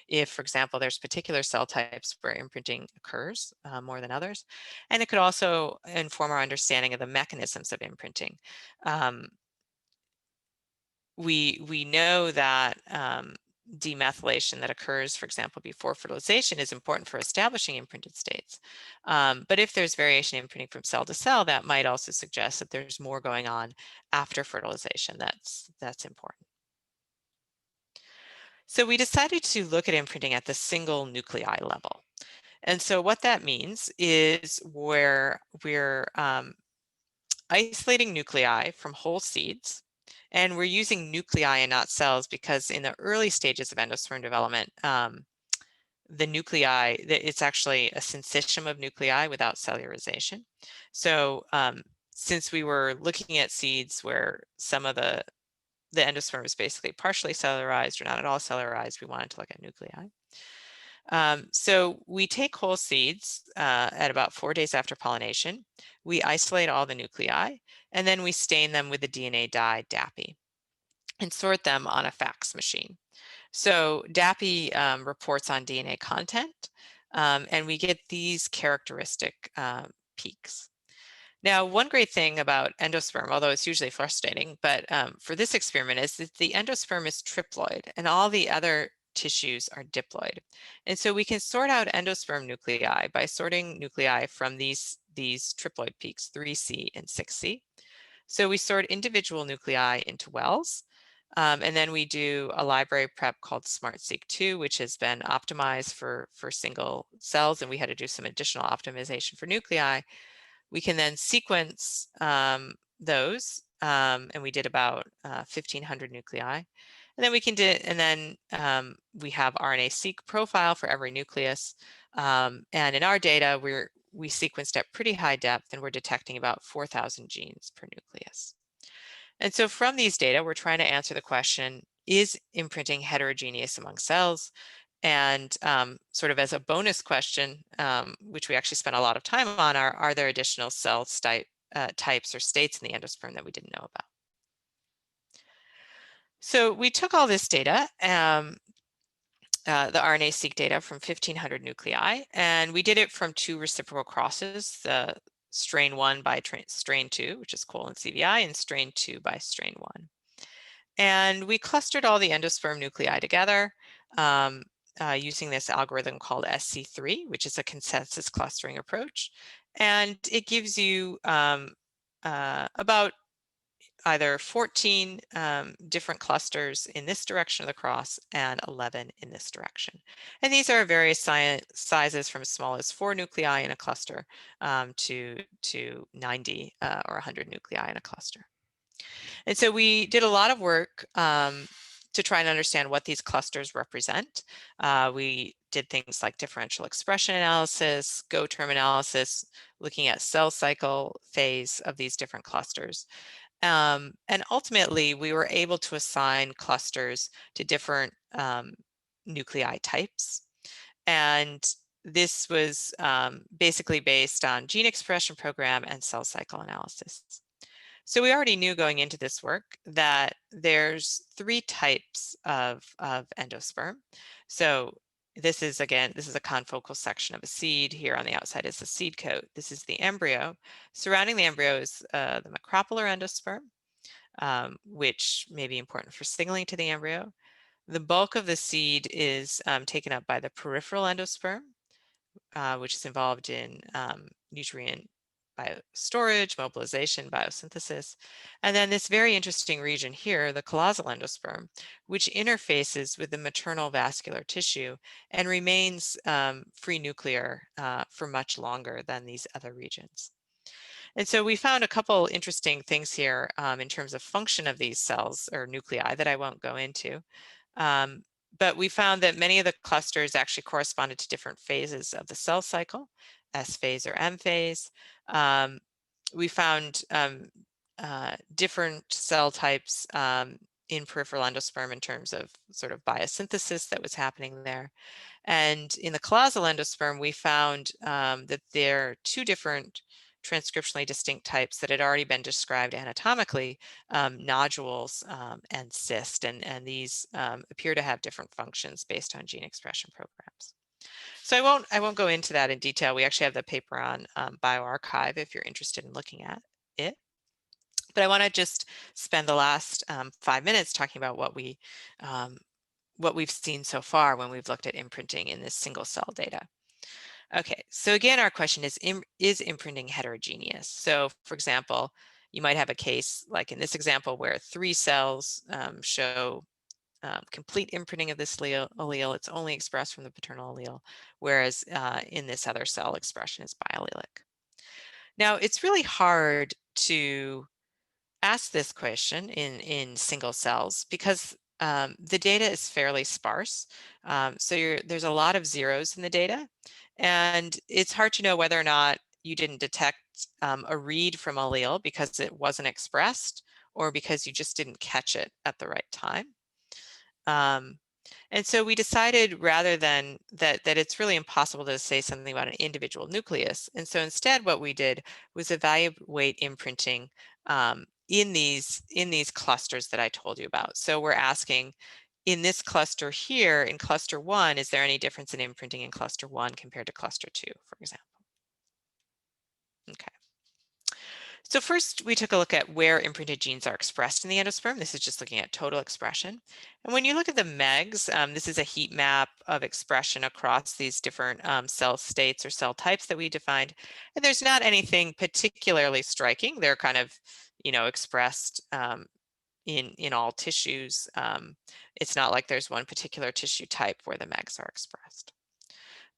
If, for example, there's particular cell types where imprinting occurs more than others. And it could also inform our understanding of the mechanisms of imprinting. We know that demethylation that occurs, for example, before fertilization is important for establishing imprinted states. But if there's variation in imprinting from cell to cell, that might also suggest that there's more going on after fertilization that's important. So we decided to look at imprinting at the single nuclei level. And so what that means is we're isolating nuclei from whole seeds, and we're using nuclei and not cells because in the early stages of endosperm development, the nuclei, it's actually a syncytium of nuclei without cellularization. So since we were looking at seeds where some of the endosperm is basically partially cellularized or not at all cellularized, we wanted to look at nuclei. So we take whole seeds at about 4 days after pollination. We isolate all the nuclei, and then we stain them with the DNA dye DAPI and sort them on a fax machine. So DAPI reports on DNA content, and we get these characteristic peaks. Now, one great thing about endosperm, although it's usually frustrating, but for this experiment is that the endosperm is triploid and all the other tissues are diploid. And so we can sort out endosperm nuclei by sorting nuclei from these triploid peaks, 3C and 6C. So we sort individual nuclei into wells, and then we do a library prep called SmartSeq2, which has been optimized for single cells, and we had to do some additional optimization for nuclei. We can then sequence those, and we did about 1,500 nuclei. And then we can we have RNA-seq profile for every nucleus. And in our data, we sequenced at pretty high depth, and we're detecting about 4,000 genes per nucleus. And so from these data, we're trying to answer the question, is imprinting heterogeneous among cells? And sort of as a bonus question, which we actually spent a lot of time on, are there additional cell types or states in the endosperm that we didn't know about? So we took all this data, the RNA-seq data from 1,500 nuclei, and we did it from 2 reciprocal crosses, the strain 1 by strain 2, which is colon CVI, and strain 2 by strain 1. And we clustered all the endosperm nuclei together using this algorithm called SC3, which is a consensus clustering approach. And it gives you about either 14 different clusters in this direction of the cross and 11 in this direction. And these are various sizes from as small as 4 nuclei in a cluster to 90 or 100 nuclei in a cluster. And so we did a lot of work to try and understand what these clusters represent. We did things like differential expression analysis, Go term analysis, looking at cell cycle phase of these different clusters. And ultimately, we were able to assign clusters to different nuclei types. And this was basically based on gene expression program and cell cycle analysis. So we already knew going into this work that there's 3 types of endosperm. So this is a confocal section of a seed. Here on the outside is the seed coat. This is the embryo. Surrounding the embryo is the macropolar endosperm, which may be important for signaling to the embryo. The bulk of the seed is taken up by the peripheral endosperm, which is involved in nutrient biostorage, mobilization, biosynthesis. And then this very interesting region here, the chalazal endosperm, which interfaces with the maternal vascular tissue and remains free nuclear for much longer than these other regions. And so we found a couple interesting things here in terms of function of these cells or nuclei that I won't go into. But we found that many of the clusters actually corresponded to different phases of the cell cycle, S phase or M phase. We found different cell types in peripheral endosperm in terms of sort of biosynthesis that was happening there. And in the chalazal endosperm, we found that there are 2 different transcriptionally distinct types that had already been described anatomically, nodules and cyst, and these appear to have different functions based on gene expression programs. So I won't go into that in detail. We actually have the paper on bioRxiv if you're interested in looking at it. But I want to just spend the last 5 minutes talking about what we've seen so far when we've looked at imprinting in this single cell data. Okay, so again, our question is imprinting heterogeneous? So for example, you might have a case like in this example where 3 cells show complete imprinting of this allele. It's only expressed from the paternal allele, whereas in this other cell, expression is biallelic. Now, it's really hard to ask this question in single cells because the data is fairly sparse. So there's a lot of zeros in the data, and it's hard to know whether or not you didn't detect a read from allele because it wasn't expressed or because you just didn't catch it at the right time. And so we decided rather than that it's really impossible to say something about an individual nucleus. And so instead what we did was evaluate imprinting in these clusters that I told you about. So we're asking, in this cluster here, in cluster 1, is there any difference in imprinting in cluster 1 compared to cluster 2, for example? Okay. So first, we took a look at where imprinted genes are expressed in the endosperm. This is just looking at total expression. And when you look at the MEGs, this is a heat map of expression across these different cell states or cell types that we defined. And there's not anything particularly striking. They're kind of, expressed in all tissues. It's not like there's one particular tissue type where the MEGs are expressed.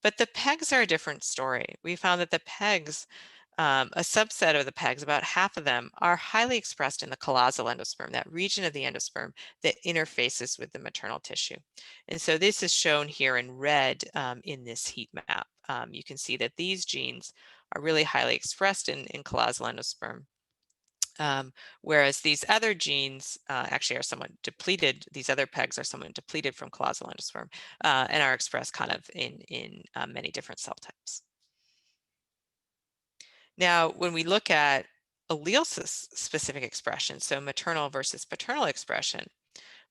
But the PEGs are a different story. We found that the PEGs, a subset of the PEGs, about half of them, are highly expressed in the chalazal endosperm, that region of the endosperm that interfaces with the maternal tissue. And so this is shown here in red in this heat map. You can see that these genes are really highly expressed in chalazal endosperm. Whereas these other genes actually are somewhat depleted. These other PEGs are somewhat depleted from chalazal endosperm and are expressed kind of in many different cell types. Now, when we look at allele-specific expression, so maternal versus paternal expression,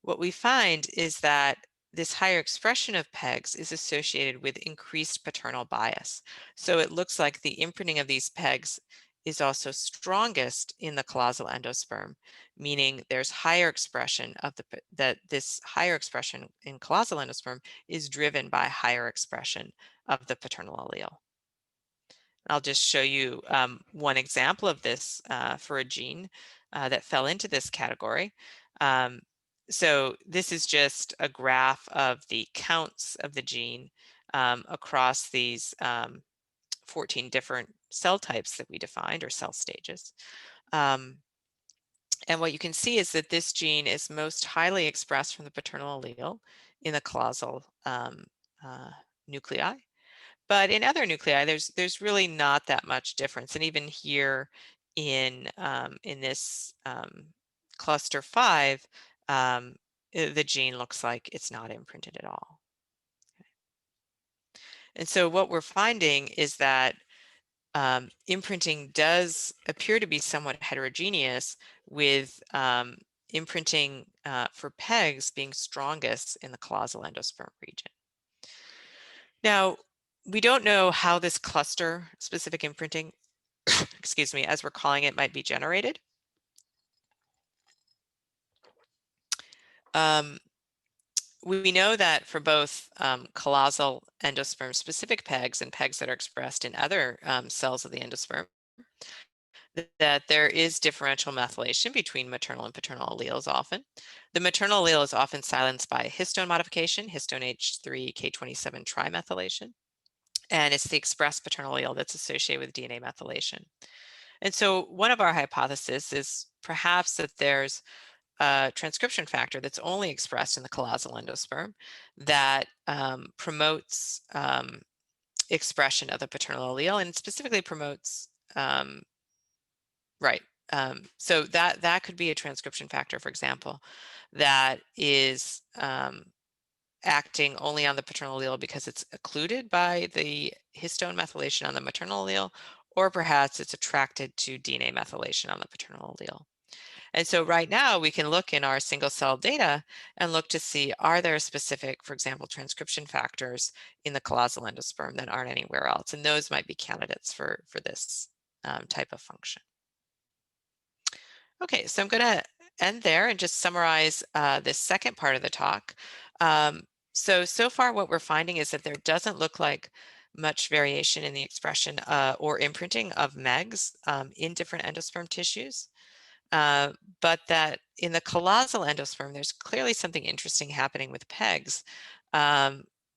what we find is that this higher expression of PEGs is associated with increased paternal bias. So it looks like the imprinting of these PEGs is also strongest in the chalazal endosperm, meaning there's higher expression of this higher expression in chalazal endosperm is driven by higher expression of the paternal allele. I'll just show you one example of this for a gene that fell into this category. So this is just a graph of the counts of the gene across these 14 different cell types that we defined, or cell stages. And what you can see is that this gene is most highly expressed from the paternal allele in the chalazal nuclei. But in other nuclei, there's really not that much difference. And even here in this cluster 5, the gene looks like it's not imprinted at all. Okay. And so what we're finding is that imprinting does appear to be somewhat heterogeneous, with imprinting for PEGs being strongest in the chalazal endosperm region. Now, we don't know how this cluster specific imprinting, excuse me, as we're calling it, might be generated. We know that for both chalazal endosperm specific PEGs and PEGs that are expressed in other cells of the endosperm, that there is differential methylation between maternal and paternal alleles often. The maternal allele is often silenced by histone modification, histone H3 K27 trimethylation. And it's the expressed paternal allele that's associated with DNA methylation. And so one of our hypotheses is perhaps that there's a transcription factor that's only expressed in the chalazal endosperm that promotes expression of the paternal allele, and specifically promotes, so that could be a transcription factor, for example, that is acting only on the paternal allele because it's occluded by the histone methylation on the maternal allele, or perhaps it's attracted to DNA methylation on the paternal allele. And so right now we can look in our single cell data and look to see, are there specific, for example, transcription factors in the chalazal endosperm that aren't anywhere else? And those might be candidates for this type of function. Okay, so I'm going to end there and just summarize this second part of the talk. So far what we're finding is that there doesn't look like much variation in the expression or imprinting of MEGs in different endosperm tissues. but that in the chalazal endosperm, there's clearly something interesting happening with pegs,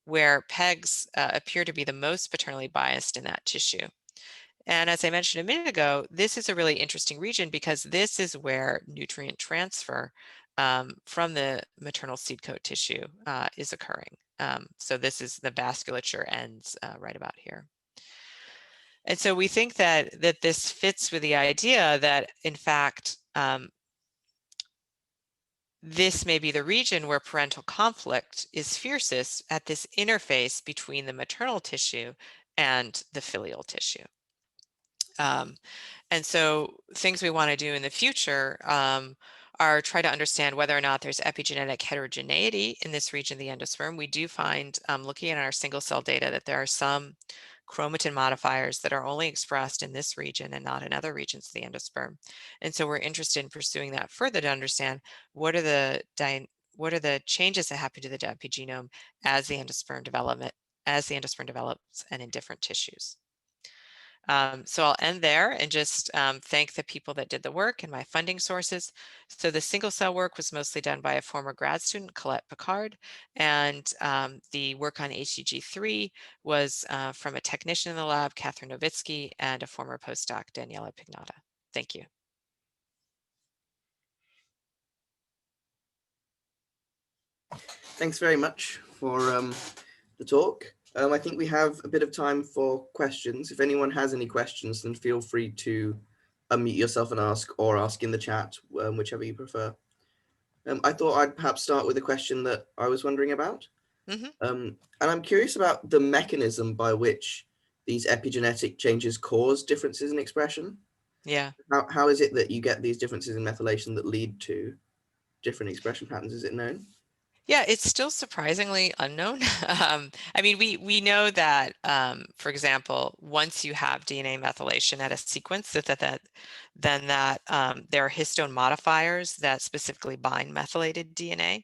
where pegs appear to be the most paternally biased in that tissue. And as I mentioned a minute ago, this is a really interesting region because this is where nutrient transfer from the maternal seed coat tissue is occurring. So this is the vasculature ends right about here. And so we think that this fits with the idea that, in fact, this may be the region where parental conflict is fiercest at this interface between the maternal tissue and the filial tissue. And so things we want to do in the future are try to understand whether or not there's epigenetic heterogeneity in this region of the endosperm. We do find, looking at our single cell data, that there are some chromatin modifiers that are only expressed in this region and not in other regions of the endosperm. And so we're interested in pursuing that further to understand what are the changes that happen to the epigenome as the endosperm develops and in different tissues. So I'll end there and just thank the people that did the work and my funding sources. So the single cell work was mostly done by a former grad student, Colette Picard, and the work on HDG3 was from a technician in the lab, Catherine Novitsky, and a former postdoc, Daniela Pignata. Thank you. Thanks very much for the talk. I think we have a bit of time for questions. If anyone has any questions, then feel free to unmute yourself and ask, or ask in the chat, whichever you prefer. I thought I'd perhaps start with a question that I was wondering about. And I'm curious about the mechanism by which these epigenetic changes cause differences in expression. Yeah. How is it that you get these differences in methylation that lead to different expression patterns? Is it known? Yeah, it's still surprisingly unknown. I mean, we know that, for example, once you have DNA methylation at a sequence, then there are histone modifiers that specifically bind methylated DNA,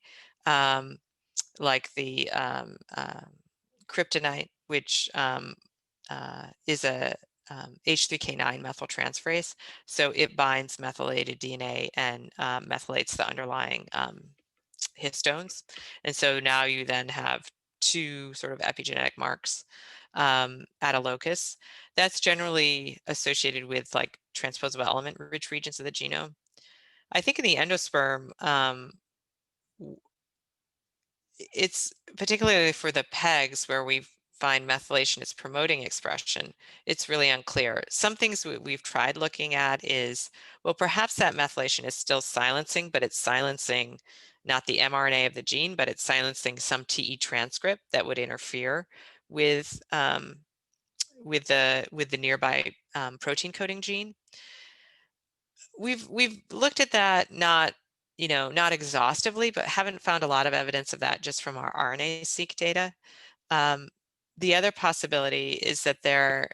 like the kryptonite, which is a H3K9 methyltransferase. So it binds methylated DNA and methylates the underlying histones. And so now you then have two sort of epigenetic marks at a locus. That's generally associated with like transposable element rich regions of the genome. I think in the endosperm, it's particularly for the pegs where we find methylation is promoting expression, it's really unclear. Some things we've tried looking at is, well, perhaps that methylation is still silencing, but it's silencing not the mRNA of the gene, but it's silencing some TE transcript that would interfere with the nearby protein coding gene. We've looked at that, not exhaustively, but haven't found a lot of evidence of that just from our RNA-seq data. The other possibility is that there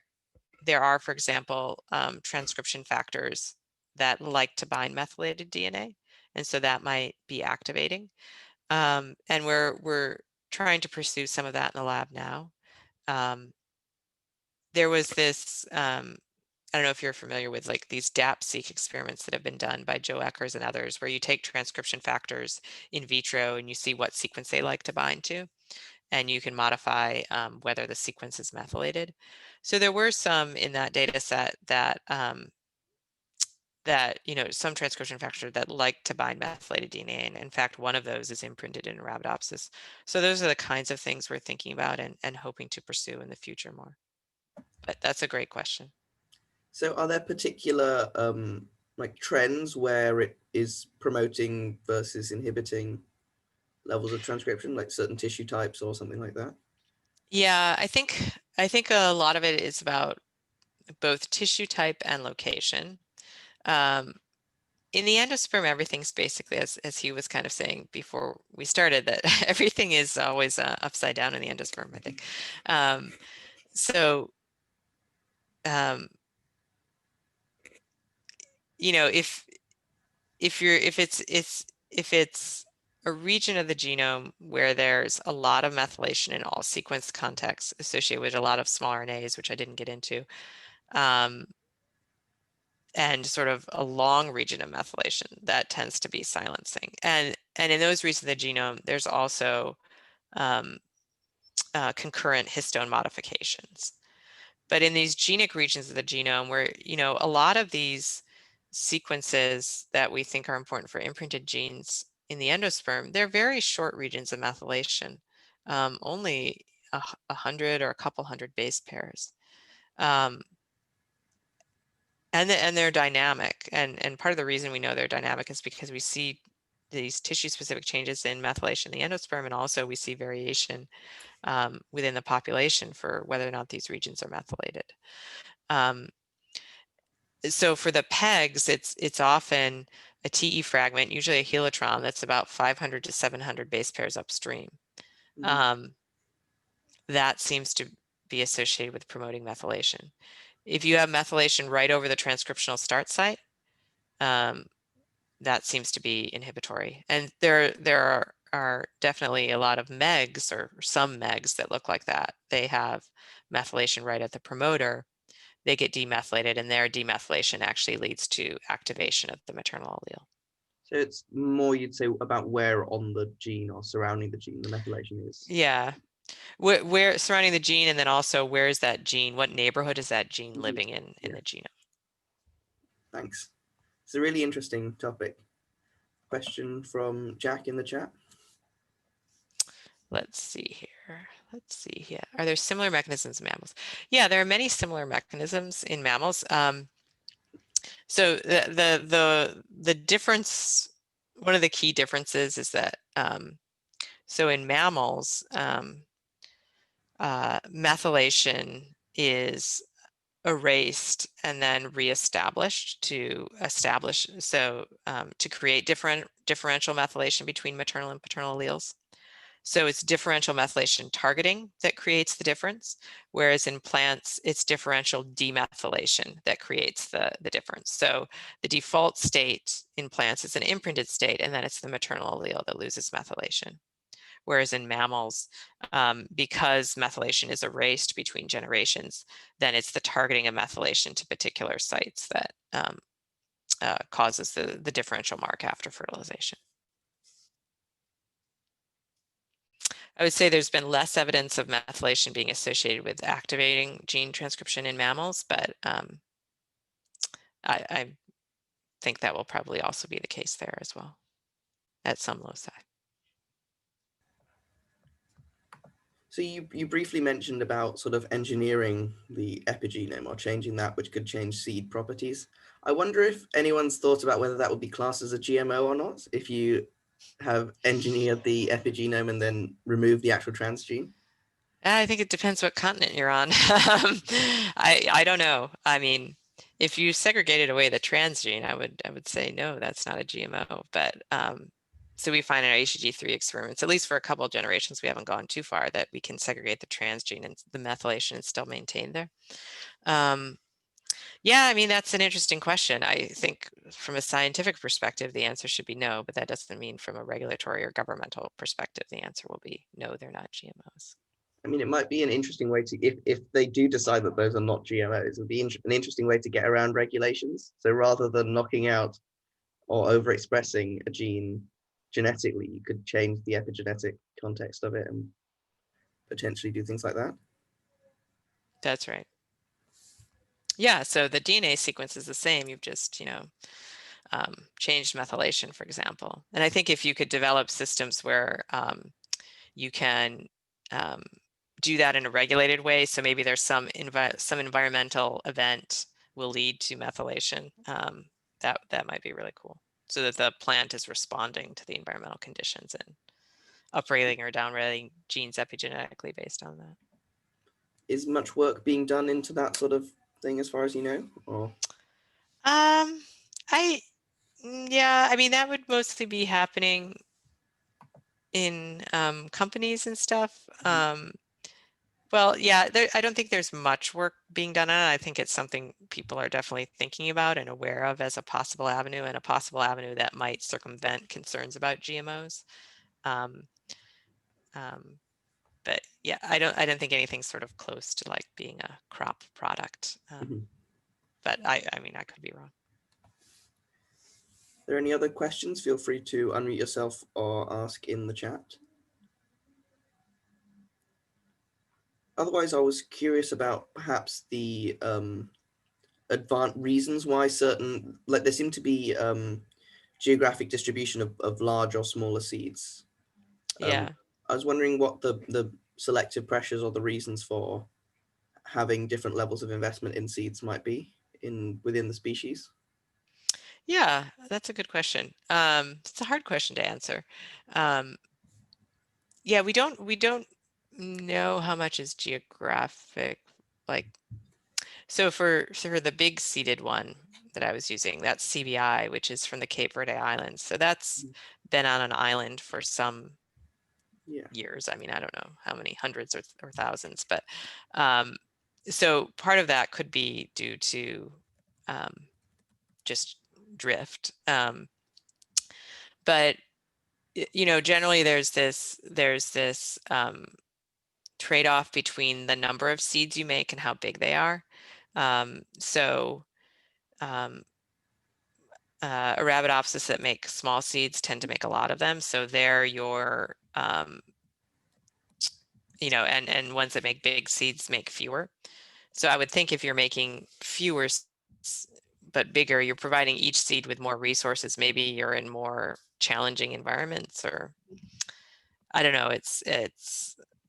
are, for example, transcription factors that like to bind methylated DNA, and so that might be activating. And we're trying to pursue some of that in the lab now. There was this, I don't know if you're familiar with like these DAP-seq experiments that have been done by Joe Eckers and others, where you take transcription factors in vitro and you see what sequence they like to bind to, and you can modify whether the sequence is methylated. So there were some in that data set that some transcription factor that like to bind methylated DNA, and in fact one of those is imprinted in Arabidopsis. So those are the kinds of things we're thinking about and hoping to pursue in the future more. But that's a great question. So are there particular like trends where it is promoting versus inhibiting levels of transcription, like certain tissue types or something like that? Yeah, I think a lot of it is about both tissue type and location. In the endosperm, everything's basically, as he was kind of saying before we started, that everything is always upside down in the endosperm, I think. If it's a region of the genome where there's a lot of methylation in all sequence contexts associated with a lot of small RNAs, which I didn't get into, and sort of a long region of methylation that tends to be silencing. And in those regions of the genome, there's also concurrent histone modifications. But in these genic regions of the genome where, a lot of these sequences that we think are important for imprinted genes in the endosperm, they're very short regions of methylation, only 100 or a couple hundred base pairs. And they're dynamic. And part of the reason we know they're dynamic is because we see these tissue-specific changes in methylation in the endosperm, and also we see variation within the population for whether or not these regions are methylated. So for the PEGs, it's often a TE fragment, usually a helotron that's about 500 to 700 base pairs upstream. That seems to be associated with promoting methylation. If you have methylation right over the transcriptional start site, that seems to be inhibitory. And there are definitely a lot of MEGs, or some MEGs, that look like that. They have methylation right at the promoter. They get demethylated, and their demethylation actually leads to activation of the maternal allele. So it's more, you'd say, about where on the gene or surrounding the gene the methylation is. Yeah. Where surrounding the gene, and then also where is that gene, what neighborhood is that gene living in the genome? Thanks. It's a really interesting topic. Question from Jack in the chat. Let's see here. Are there similar mechanisms in mammals? Yeah, there are many similar mechanisms in mammals. So the difference, one of the key differences is that so in mammals, methylation is erased and then reestablished to establish, so to create differential methylation between maternal and paternal alleles. So it's differential methylation targeting that creates the difference, whereas in plants, it's differential demethylation that creates the difference. So the default state in plants is an imprinted state, and then it's the maternal allele that loses methylation. Whereas in mammals, because methylation is erased between generations, then it's the targeting of methylation to particular sites that causes the differential mark after fertilization. I would say there's been less evidence of methylation being associated with activating gene transcription in mammals, but I think that will probably also be the case there as well at some loci. So you briefly mentioned about sort of engineering the epigenome or changing that, which could change seed properties. I wonder if anyone's thought about whether that would be classed as a GMO or not, if you have engineered the epigenome and then remove the actual transgene. I think it depends what continent you're on. I don't know. I mean, if you segregated away the transgene, I would say no, that's not a GMO. But so we find in our HDG3 experiments, at least for a couple of generations, we haven't gone too far, that we can segregate the transgene and the methylation is still maintained there. Yeah, I mean, that's an interesting question. I think from a scientific perspective, the answer should be no, but that doesn't mean from a regulatory or governmental perspective, the answer will be no, they're not GMOs. I mean, it might be an interesting way to, if they do decide that those are not GMOs, it would be an interesting way to get around regulations. So rather than knocking out or overexpressing a gene genetically, you could change the epigenetic context of it and potentially do things like that. That's right. Yeah, so the DNA sequence is the same. You've just, changed methylation, for example. And I think if you could develop systems where you can do that in a regulated way, so maybe there's some environmental event will lead to methylation, that might be really cool. So that the plant is responding to the environmental conditions and upregulating or downregulating genes epigenetically based on that. Is much work being done into that sort of thing as far as you know? Or yeah, I mean, that would mostly be happening in companies and stuff. Well, yeah, I don't think there's much work being done on it. I think it's something people are definitely thinking about and aware of as a possible avenue, and a possible avenue that might circumvent concerns about GMOs. But yeah, I don't think anything's sort of close to like being a crop product. But I mean, I could be wrong. there any other questions? Feel free to unmute yourself or ask in the chat. Otherwise, I was curious about perhaps the advanced reasons why certain, like there seem to be geographic distribution of large or smaller seeds. Yeah. I was wondering what the selective pressures or the reasons for having different levels of investment in seeds might be within the species. Yeah, that's a good question. It's a hard question to answer. Yeah, we don't know how much is geographic, like, so for the big seeded one that I was using, that's CBI, which is from the Cape Verde Islands. So that's been on an island for some years. I mean, I don't know how many hundreds or thousands, but so part of that could be due to just drift. But you know, generally there's this trade-off between the number of seeds you make and how big they are. Arabidopsis that make small seeds tend to make a lot of them, so they're your you know, and ones that make big seeds make fewer. So I would think if you're making fewer but bigger, you're providing each seed with more resources. Maybe you're in more challenging environments, or I don't know. It's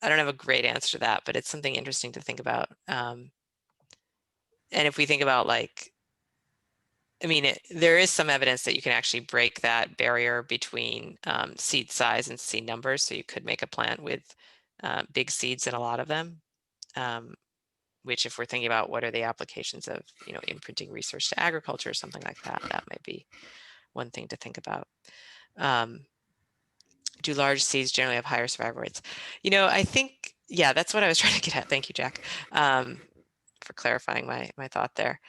I don't have a great answer to that, but it's something interesting to think about. And if we think about, like, I mean, there is some evidence that you can actually break that barrier between seed size and seed numbers. So you could make a plant with big seeds and a lot of them, which, if we're thinking about what are the applications of, you know, imprinting research to agriculture or something like that, that might be one thing to think about. Do large seeds generally have higher survival rates? You know, I think, yeah, that's what I was trying to get at. Thank you, Jack, for clarifying my thought there.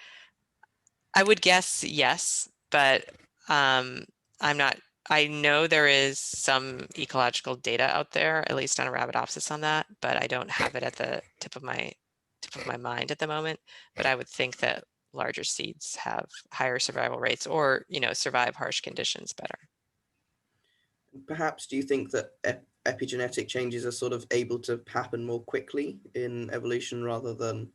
I would guess yes, but I'm not, I know there is some ecological data out there, at least on Arabidopsis on that, but I don't have it at the tip of my mind at the moment. But I would think that larger seeds have higher survival rates, or, you know, survive harsh conditions better. Perhaps do you think that epigenetic changes are sort of able to happen more quickly in evolution rather than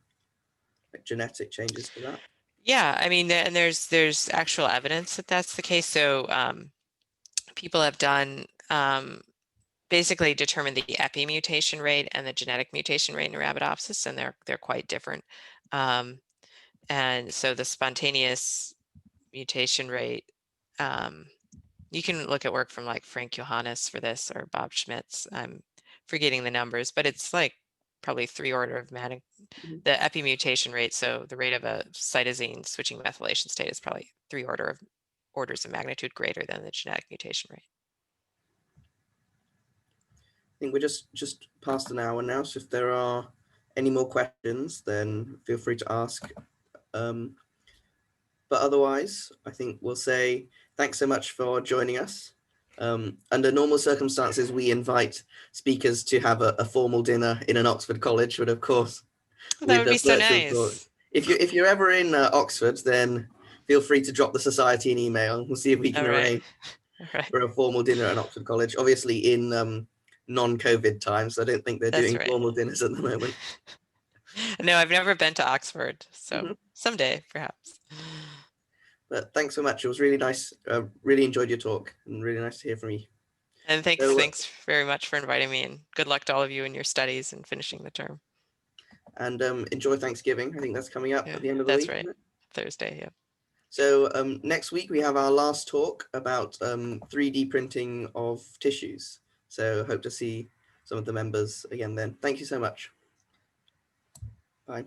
like genetic changes to that? Yeah, I mean, and there's actual evidence that that's the case. So people have done basically determined the epi mutation rate and the genetic mutation rate in Arabidopsis, and they're quite different. And so the spontaneous mutation rate, you can look at work from like Frank Johannes for this, or Bob Schmitz. I'm forgetting the numbers, but it's like probably 3 order of magnitude. The epi mutation rate, so the rate of a cytosine switching methylation state, is probably 3 orders of magnitude greater than the genetic mutation rate. I think we're just past an hour now, so if there are any more questions, then feel free to ask. But otherwise, I think we'll say thanks so much for joining us. Under normal circumstances, we invite speakers to have a formal dinner in an Oxford college, but of course, That with would the be so virtual talk, nice. if you're ever in Oxford, then feel free to drop the society an email. We'll see if we can All right. arrange All right. for a formal dinner at Oxford College. Obviously, in non-COVID times, I don't think they're That's doing right. formal dinners at the moment. No, I've never been to Oxford, so Mhm. someday perhaps. But thanks so much. It was really nice. Really enjoyed your talk, and really nice to hear from you. And So, thanks very much for inviting me, and good luck to all of you in your studies and finishing the term. and enjoy Thanksgiving. I think that's coming up Yeah, at the end of the that's week, right. isn't it? Thursday, yeah. So next week we have our last talk about 3D printing of tissues. So hope to see some of the members again then. Thank you so much. Bye.